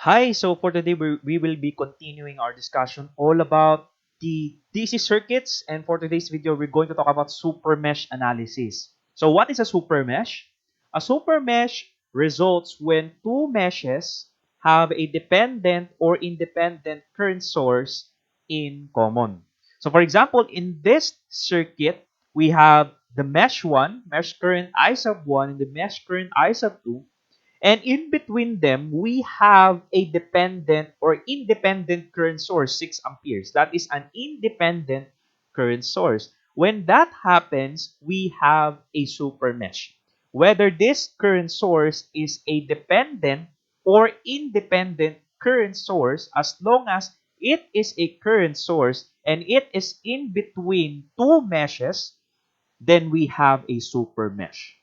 Hi, so for today we will be continuing our discussion all about the DC circuits, and for today's video we're going to talk about super mesh analysis. So what is a super mesh? A super mesh results when two meshes have a dependent or independent current source in common. So for example, in this circuit, we have the mesh 1, mesh current I sub 1, and the mesh current I sub 2. And in between them, we have a dependent or independent current source, 6 amperes. That is an independent current source. When that happens, we have a super mesh. Whether this current source is a dependent or independent current source, as long as it is a current source and it is in between two meshes, then we have a super mesh.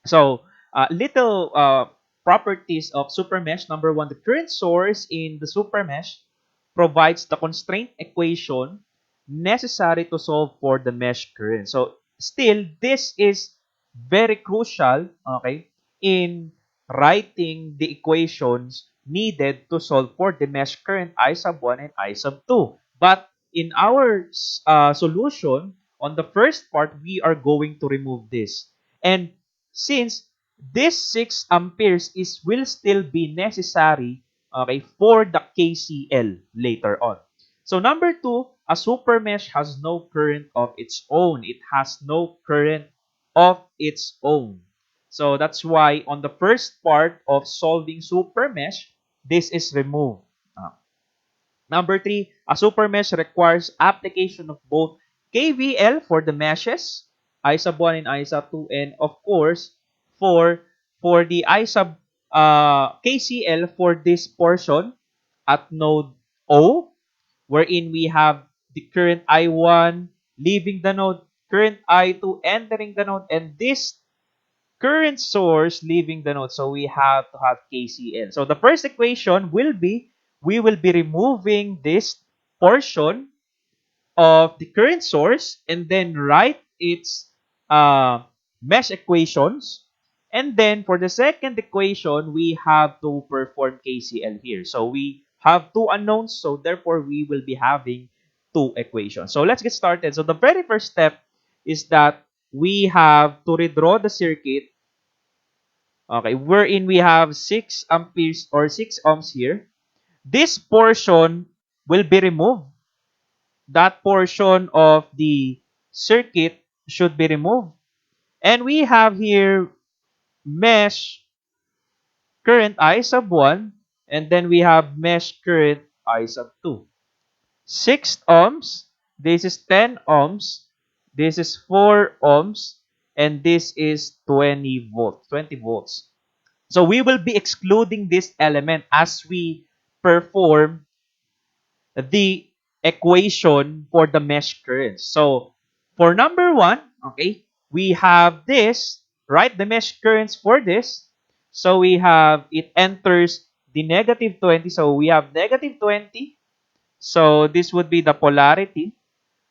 So, little properties of supermesh. Number one, the current source in the supermesh provides the constraint equation necessary to solve for the mesh current. So, still, this is very crucial, okay, in writing the equations needed to solve for the mesh current I sub 1 and I sub 2. But in our solution, on the first part, we are going to remove this. And since this 6 amperes is will still be necessary, okay, for the KCL later on. So number 2, a super mesh has no current of its own. It has no current of its own. So that's why on the first part of solving super mesh, this is removed. Number 3, a super mesh requires application of both KVL for the meshes, I sub 1 and I sub 2, and of course, for the I sub KCL for this portion at node O, wherein we have the current I1 leaving the node, current I2 entering the node, and this current source leaving the node. So we have to have KCL. So the first equation will be, we will be removing this portion of the current source and then write its mesh equations. And then for the second equation, we have to perform KCL here. So we have two unknowns, so therefore we will be having two equations. So let's get started. So the very first step is that we have to redraw the circuit, okay, wherein we have 6 amperes or 6 ohms here. This portion will be removed. That portion of the circuit should be removed. And we have here mesh current I sub 1, and then we have mesh current I sub 2. 6 ohms, this is 10 ohms, this is 4 ohms, and this is 20 volts, 20 volts. So we will be excluding this element as we perform the equation for the mesh currents. So for number 1, okay, we have this, right? The mesh currents for this. So we have, it enters the negative 20. So we have negative 20. So this would be the polarity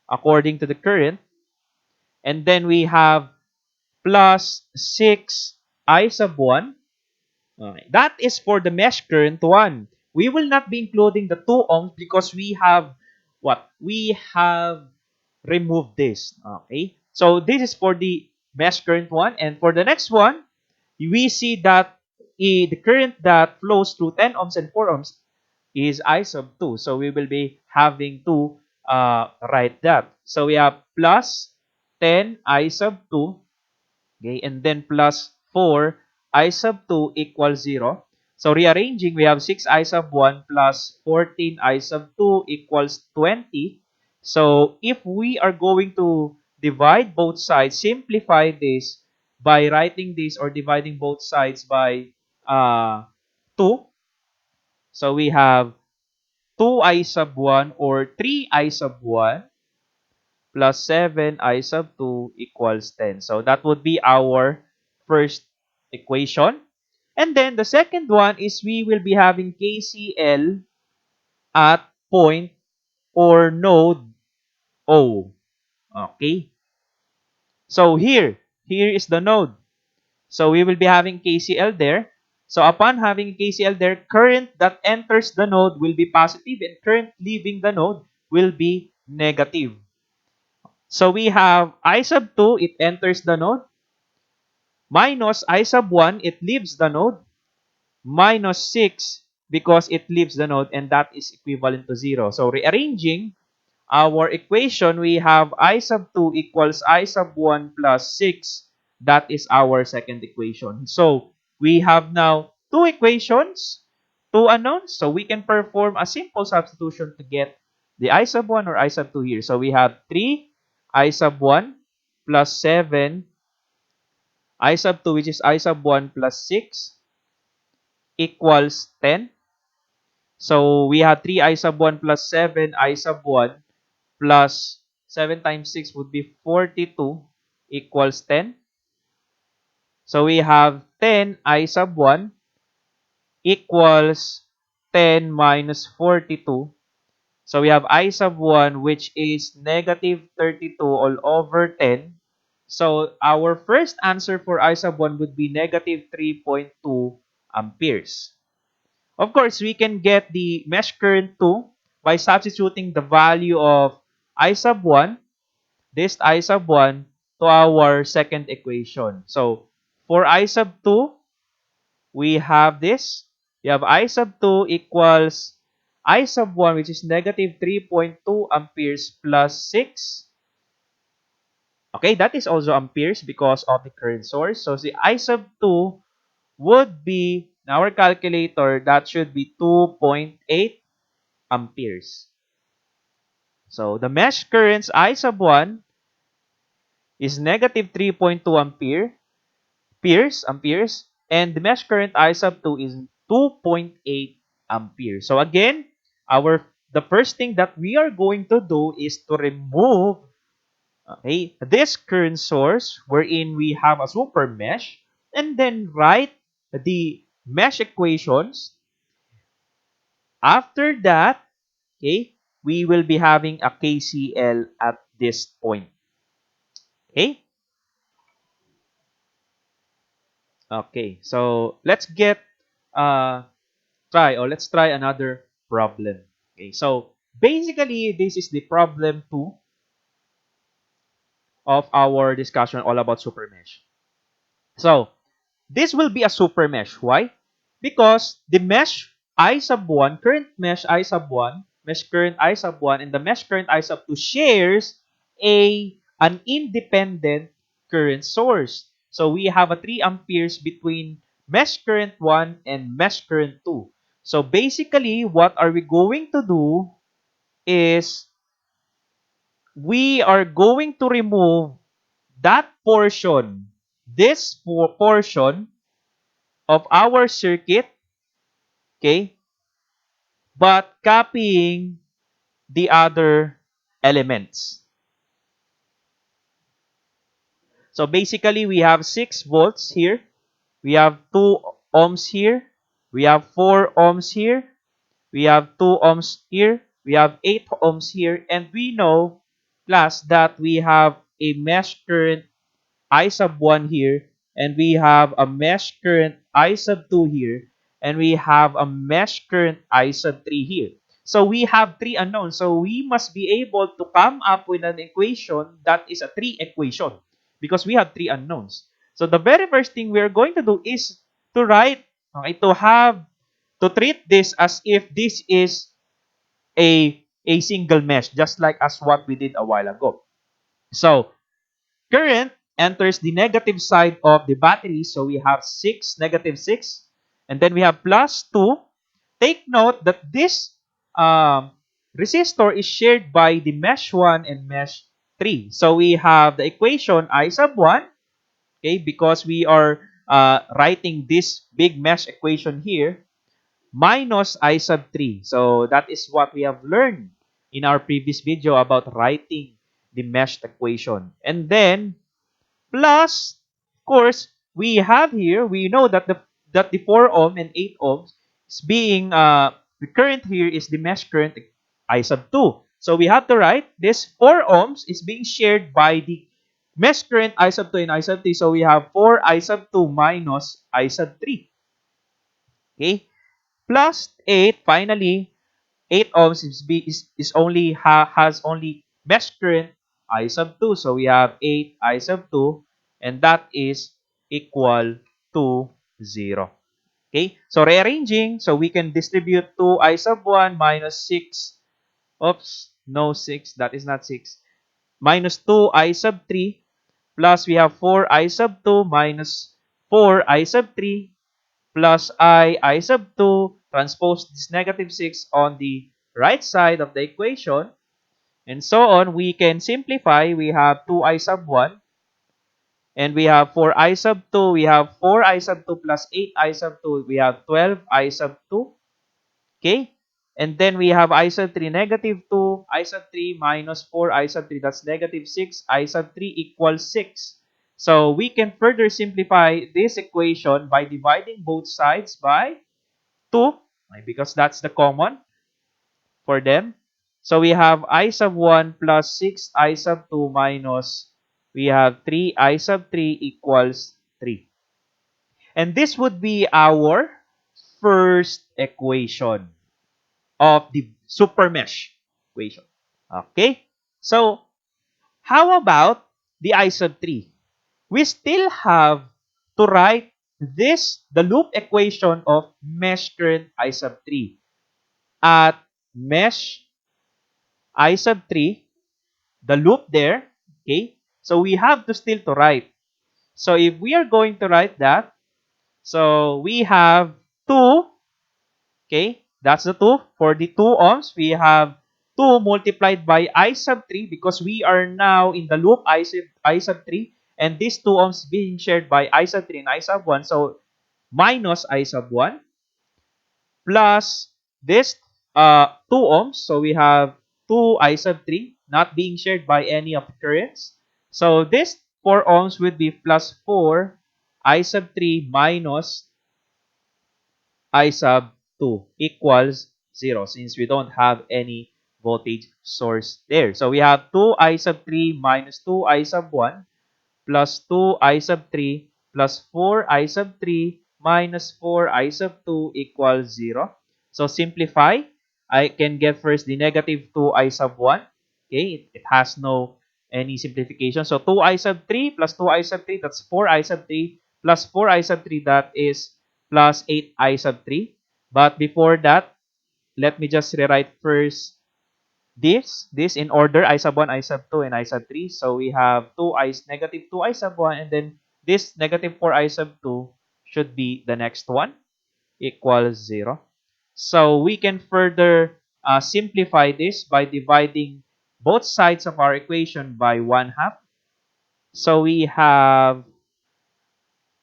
according to the current. And then we have plus 6 I sub 1. Okay. That is for the mesh current 1. We will not be including the 2 ohms because we have what? We have removed this. Okay. So this is for the mesh current 1. And for the next one, we see that the current that flows through 10 ohms and 4 ohms is I sub 2. So we will be having to write that. So we have plus 10 I sub 2. Okay, and then plus 4 I sub 2 equals 0. So rearranging, we have 6 I sub 1 plus 14 I sub 2 equals 20. So if we are going to divide both sides, simplify this by writing this or dividing both sides by 2. So we have 2 I sub 1 or 3 I sub 1 plus 7 I sub 2 equals 10. So that would be our first equation. And then the second one is we will be having KCL at point or node O. Okay. So here is the node. So we will be having KCL there. So upon having KCL there, current that enters the node will be positive and current leaving the node will be negative. So we have I sub 2, it enters the node, minus I sub 1, it leaves the node, minus 6 because it leaves the node, and that is equivalent to 0. So rearranging our equation, we have I sub 2 equals I sub 1 plus 6. That is our second equation. So we have now two equations, two unknowns. So we can perform a simple substitution to get the I sub 1 or I sub 2 here. So we have 3 I sub 1 plus 7 I sub 2, which is I sub 1 plus 6 equals 10. So we have 3 I sub 1 plus 7 I sub 1 plus 7 times 6 would be 42 equals 10. So we have 10 I sub 1 equals 10 minus 42. So we have I sub 1, which is negative 32 all over 10. So our first answer for I sub 1 would be negative 3.2 amperes. Of course, we can get the mesh current 2 by substituting the value of I sub 1, this I sub 1, to our second equation. So for I sub 2, we have this. We have I sub 2 equals I sub 1, which is negative 3.2 amperes plus 6. Okay, that is also amperes because of the current source. So the I sub 2 would be, in our calculator, that should be 2.8 amperes. So the mesh currents I sub 1 is negative 3.2 amperes, and the mesh current I sub 2 is 2.8 amperes. So again, the first thing that we are going to do is to remove, okay, this current source wherein we have a super mesh, and then write the mesh equations. After that, okay, we will be having a KCL at this point. Okay? Okay, so uh let's try another problem. Okay, so basically this is the problem 2 of our discussion all about super mesh. So this will be a super mesh. Why? Because the mesh I sub 1, current mesh I sub 1, mesh current I sub 1, and the mesh current I sub 2 shares an independent current source. So we have a 3 amperes between mesh current 1 and mesh current 2. So basically, what are we going to do is we are going to remove that portion, this portion of our circuit, okay, but copying the other elements. So basically, we have 6 volts here. We have 2 ohms here. We have 4 ohms here. We have 2 ohms here. We have 8 ohms here. And we know, class, that we have a mesh current I sub 1 here, and we have a mesh current I sub 2 here, and we have a mesh current I sub 3 here. So we have 3 unknowns. So we must be able to come up with an equation that is a 3 equation because we have 3 unknowns. So the very first thing we're going to do is to write, okay, to treat this as if this is a single mesh, just like as what we did a while ago. So current enters the negative side of the battery. So we have 6, negative 6. And then we have plus 2. Take note that this resistor is shared by the mesh 1 and mesh 3. So we have the equation I sub 1. Okay, because we are writing this big mesh equation here, minus I sub 3. So that is what we have learned in our previous video about writing the mesh equation. And then plus, of course, we have here, we know that the 4 ohm and 8 ohms is being, the current here is the mesh current I sub 2. So we have to write this 4 ohms is being shared by the mesh current I sub 2 and I sub 3. So we have 4 I sub 2 minus I sub 3. Okay? Plus 8, finally, 8 ohms is only has only mesh current I sub 2. So we have 8 I sub 2, and that is equal to 0. Okay? So rearranging, so we can distribute 2 I sub 1 minus 6. Oops, no 6, that is not 6. Minus 2 I sub 3, plus we have 4 I sub 2 minus 4 I sub 3, plus I sub 2, transpose this negative 6 on the right side of the equation, and so on. We can simplify. We have 2I sub 1, and we have 4I sub 2. We have 4I sub 2 plus 8I sub 2. We have 12I sub 2. Okay? And then we have I sub 3, negative 2, I sub 3 minus 4, I sub 3, that's negative 6, I sub 3 equals 6. So we can further simplify this equation by dividing both sides by 2, because that's the common for them. So we have I sub 1 plus 6 I sub 2 minus, we have 3 I sub 3 equals 3. And this would be our first equation of the supermesh equation. Okay? So, how about the I sub 3? We still have to write this, the loop equation of mesh current I sub 3 at mesh I sub 3, the loop there, okay? So, we have to still to write. So, if we are going to write that, so we have 2. Okay, that's the 2. For the 2 ohms, we have 2 multiplied by I sub 3 because we are now in the loop I sub 3, and this 2 ohms being shared by I sub 3 and I sub 1. So minus I sub 1 plus this 2 ohms. So we have 2 I sub 3 not being shared by any of the currents. So this 4 ohms would be plus 4 I sub 3 minus I sub 2 equals 0 since we don't have any voltage source there. So we have 2 I sub 3 minus 2 I sub 1 plus 2 I sub 3 plus 4 I sub 3 minus 4 I sub 2 equals 0. So simplify. I can get first the negative 2 I sub 1. Okay, it has no any simplification. So 2 I sub 3 plus 2 I sub 3, that's 4 I sub 3 plus 4 I sub 3, that is plus 8 I sub 3. But before that, let me just rewrite first this in order: I sub 1, I sub 2, and I sub 3. So we have 2 negative 2 I sub 1, and then this negative 4 I sub 2 should be the next one, equals 0. So we can further simplify this by dividing both sides of our equation by 1/2. So we have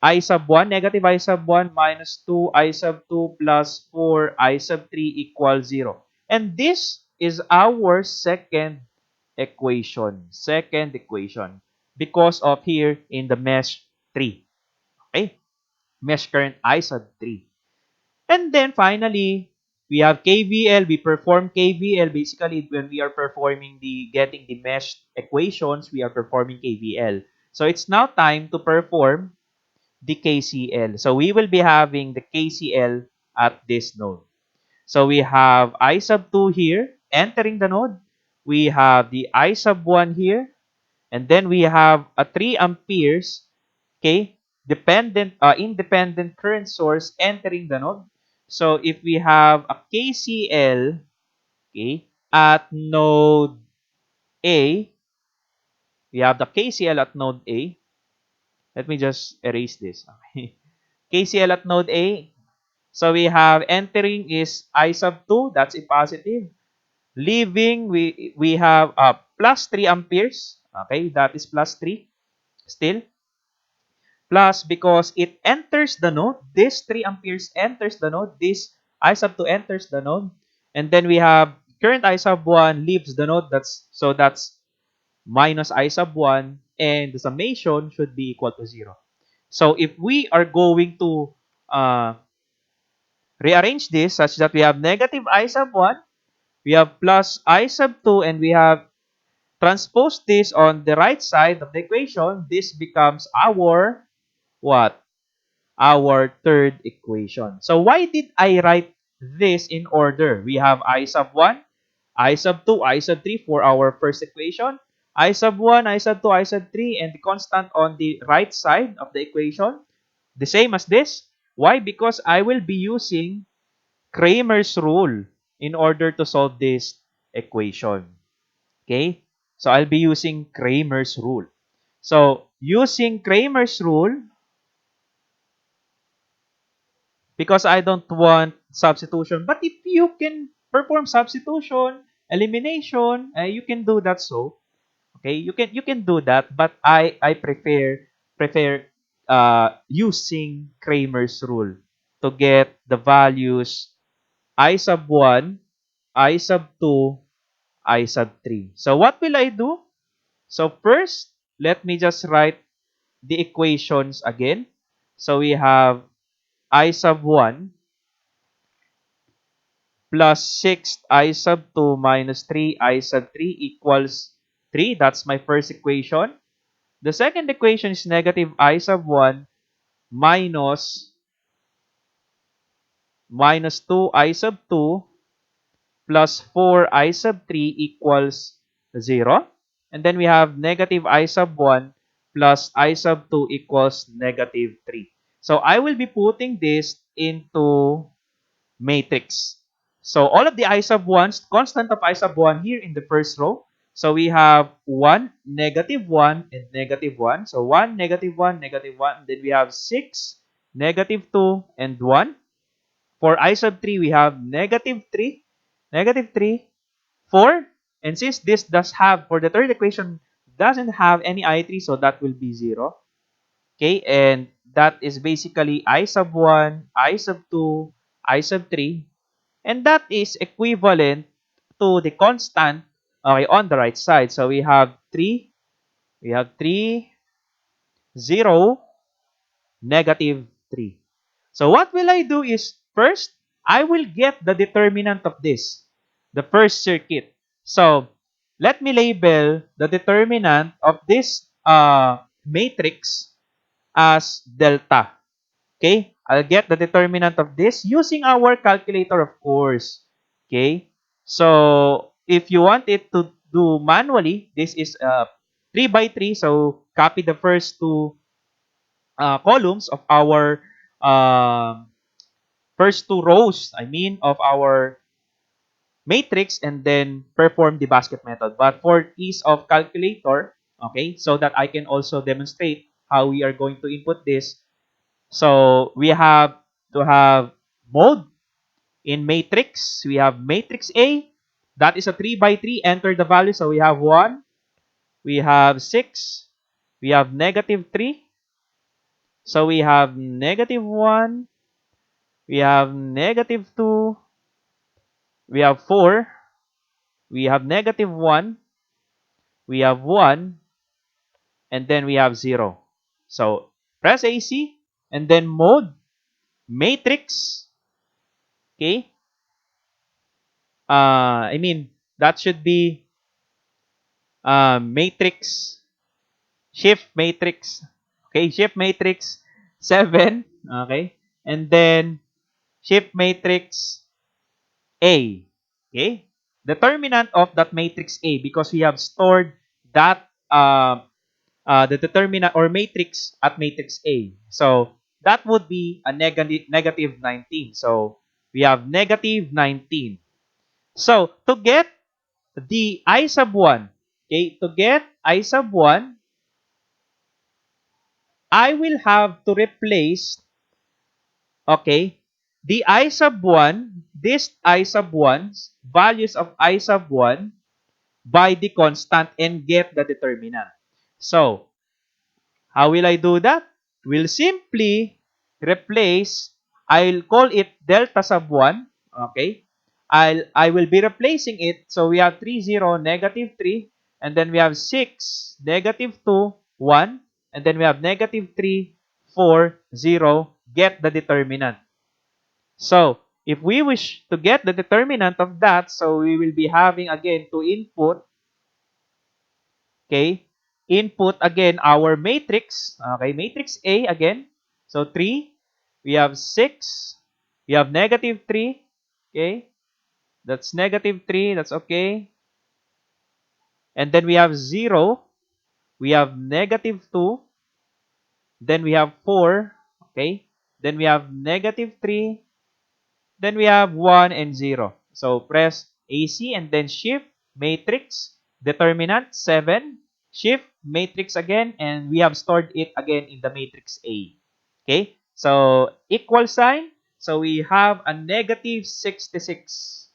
I sub 1, negative I sub 1 minus 2 I sub 2 plus 4 I sub 3 equals 0. And this is our second equation. Second equation. Because of here in the mesh 3. Okay? Mesh current I sub 3. And then finally, we have KVL. We perform KVL. Basically, when we are performing getting the mesh equations, we are performing KVL. So it's now time to perform the KCL. So we will be having the KCL at this node. So we have I sub 2 here entering the node. We have the I sub 1 here. And then we have a 3 amperes, okay, independent current source entering the node. So if we have a KCL, okay, at node A, we have the KCL at node A. Let me just erase this. Okay. KCL at node A. So we have entering is I sub 2, that's a positive. Leaving, we have plus 3 amperes. Okay, that is plus 3 still. Plus, because it enters the node, this 3 amperes enters the node, this I sub 2 enters the node. And then we have current I sub 1 leaves the node, that's minus I sub 1, and the summation should be equal to 0. So if we are going to rearrange this such that we have negative I sub 1, we have plus I sub 2, and we have transposed this on the right side of the equation, this becomes our what? our third equation. So why did I write this in order? We have I sub 1, I sub 2, I sub 3 for our first equation. I sub 1, I sub 2, I sub 3, and the constant on the right side of the equation, the same as this. Why? Because I will be using Cramer's rule in order to solve this equation. Okay? So I'll be using Cramer's rule. So using Cramer's rule, because I don't want substitution. But if you can perform substitution, elimination, you can do that. So okay, you can do that. But I prefer using Cramer's rule to get the values I sub 1, I sub 2, I sub 3. So what will I do? So first, let me just write the equations again. So we have I sub 1 plus 6I sub 2 minus 3I sub 3 equals 3. That's my first equation. The second equation is negative I sub 1 minus 2I sub 2 plus 4I sub 3 equals 0. And then we have negative I sub 1 plus I sub 2 equals negative 3. So I will be putting this into matrix. So all of the I sub 1s, constant of I sub 1 here in the first row. So we have 1, negative 1, and negative 1. So 1, negative 1, negative 1. And then we have 6, negative 2, and 1. For I sub 3, we have negative 3, negative 3, 4. And since this does have, for the third equation, doesn't have any I3, so that will be 0. Okay, and that is basically I sub 1, I sub 2, I sub 3. And that is equivalent to the constant, okay, on the right side. So we have 3, 0, negative 3. So what will I do is, first, I will get the determinant of this, the first circuit. So let me label the determinant of this matrix as delta. Okay? I'll get the determinant of this using our calculator, of course. Okay? So, if you want it to do manually, this is 3 by 3. So, copy the first two columns of our first two rows, of our matrix, and then perform the basket method. But for ease of calculator, okay, so that I can also demonstrate how we are going to input this. So we have to have mode in matrix. We have matrix A. That is a 3 by 3. Enter the value. So we have 1. We have 6. We have negative 3. So we have negative 1. We have negative 2. We have 4. We have negative 1. We have 1. And then we have 0. So press AC. And then mode. Matrix. Okay. That should be matrix, shift matrix. Okay, shift matrix 7. Okay, and then shift matrix A. Okay, determinant of that matrix A, because we have stored that the determinant or matrix at matrix A. So that would be a negative 19. So we have negative 19. So to get the I sub 1, okay, to get I sub 1, I will have to replace, okay, the I sub 1, this I sub 1, values of I sub 1 by the constant and get the determinant. So, how will I do that? We'll simply replace, I'll call it delta sub 1, okay? I will be replacing it. So we have 3, 0, negative 3, and then we have 6, negative 2, 1, and then we have negative 3, 4, 0, get the determinant. So, if we wish to get the determinant of that, so we will be having again to input, okay, input again our matrix, okay, matrix A again. So 3, We have 6. We have negative 3. Okay? That's negative 3. That's okay. And then we have 0. We have negative 2. Then we have 4. Okay? Then we have negative 3. Then we have 1 and 0. So press AC and then shift, matrix, determinant, 7. Shift, matrix again, and we have stored it again in the matrix A. Okay? So equal sign. So we have a negative 66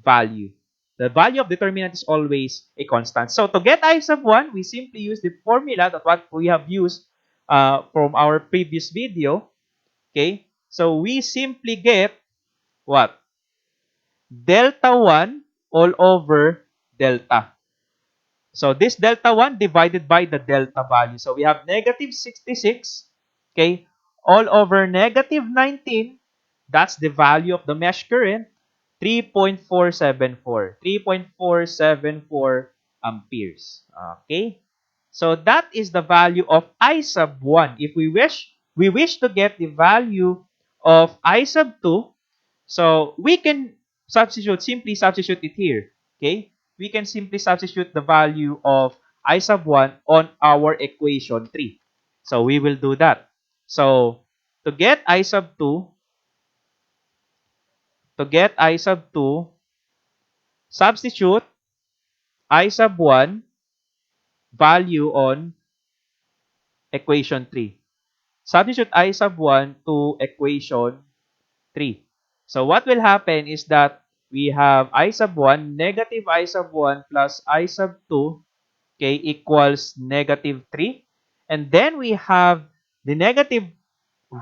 value. The value of determinant is always a constant. So to get I sub 1, we simply use the formula that what we have used from our previous video. Okay? So we simply get what? Delta 1 all over delta. So this delta 1 divided by the delta value. So we have negative 66, okay, all over negative 19. That's the value of the mesh current, 3.474. 3.474 amperes. Okay? So that is the value of I sub 1. If we wish to get the value of I sub 2, so we can simply substitute it here. Okay? We can simply substitute the value of I sub 1 on our equation 3. So we will do that. So to get I sub 2, substitute I sub 1 value on equation 3. Substitute I sub 1 to equation 3. So what will happen is that we have I sub 1, negative I sub 1 plus I sub 2, okay, equals negative 3. And then we have the negative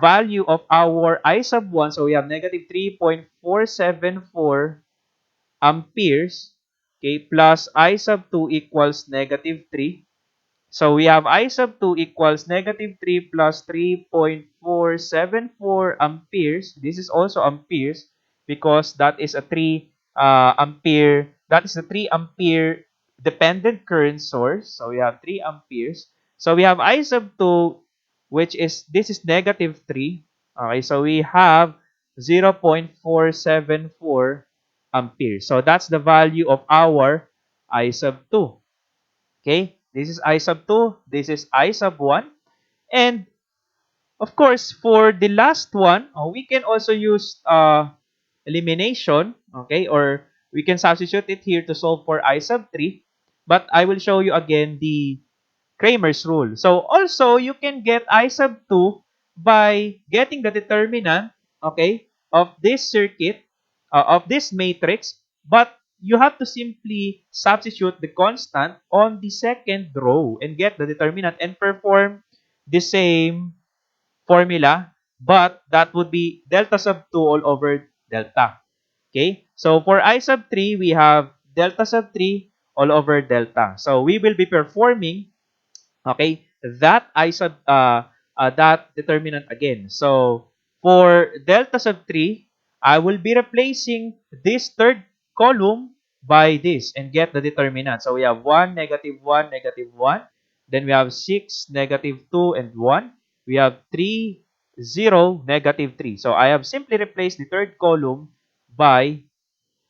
value of our I sub 1. So we have negative 3.474 amperes, okay, plus I sub 2 equals negative 3. So we have I sub 2 equals negative 3 plus 3.474 amperes. This is also amperes because that is a 3 ampere. That is a 3 ampere dependent current source. So we have 3 amperes. So we have I sub 2, which is, this is negative 3. Okay, so we have 0.474 amperes. So that's the value of our I sub 2. Okay, this is I sub 2, this is I sub 1. And of course, for the last one, we can also use elimination, okay, or we can substitute it here to solve for I sub 3. But I will show you again the Cramer's rule. So also, you can get I sub 2 by getting the determinant, okay, of this circuit, of this matrix, but you have to simply substitute the constant on the second row and get the determinant and perform the same formula, but that would be delta sub 2 all over delta. Okay? So for I sub 3, we have delta sub 3 all over delta. So we will be performing, okay, that determinant again. So for delta sub 3, I will be replacing this third column by this and get the determinant. So we have 1, negative 1, negative 1. Then we have 6, negative 2, and 1. We have 3, 0, negative 3. So I have simply replaced the third column by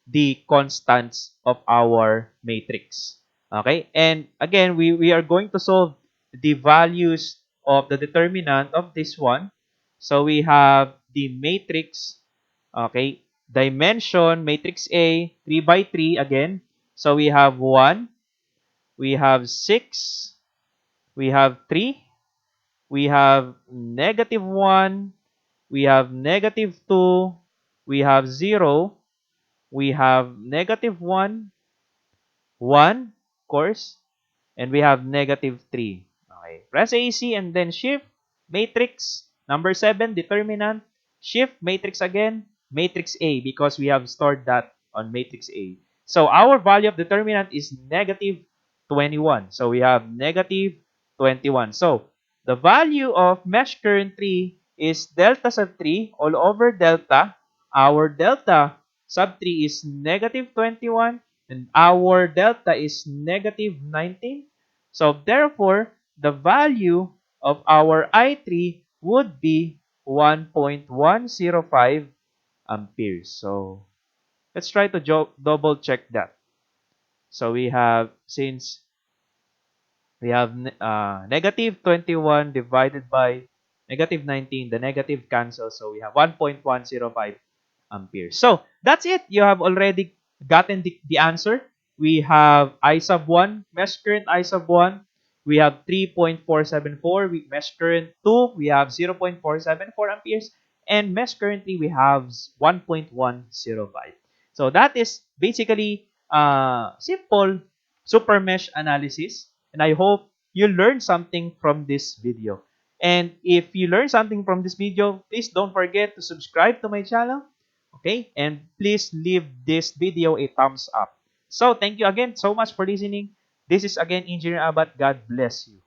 the constants of our matrix. Okay? And again, we are going to solve the values of the determinant of this one. So we have the matrix, okay, dimension, matrix A, 3 by 3 again. So we have 1, we have 6, we have 3, we have negative 1, we have negative 2, we have 0, we have negative 1, 1, of course, and we have negative 3. Okay. Press AC and then shift, matrix, number 7, determinant, shift, matrix again, matrix A because we have stored that on matrix A. So our value of determinant is negative 21. So we have negative 21. So the value of mesh current 3 is delta sub 3 all over delta. Our delta sub 3 is negative 21 and our delta is negative 19. So therefore, the value of our I3 would be 1.105 amperes. So let's try to double check that. So we have, since we have negative 21 divided by negative 19, the negative cancels. So we have 1.105 amperes. So that's it. You have already gotten the answer. We have I sub 1, mesh current I sub 1. We have 3.474. Mesh current 2, we have 0.474 amperes. And mesh currently, we have 1.105. So that is basically simple super mesh analysis. And I hope you learned something from this video. And if you learned something from this video, please don't forget to subscribe to my channel. Okay? And please leave this video a thumbs up. So, thank you again so much for listening. This is again Engineer Abat. God bless you.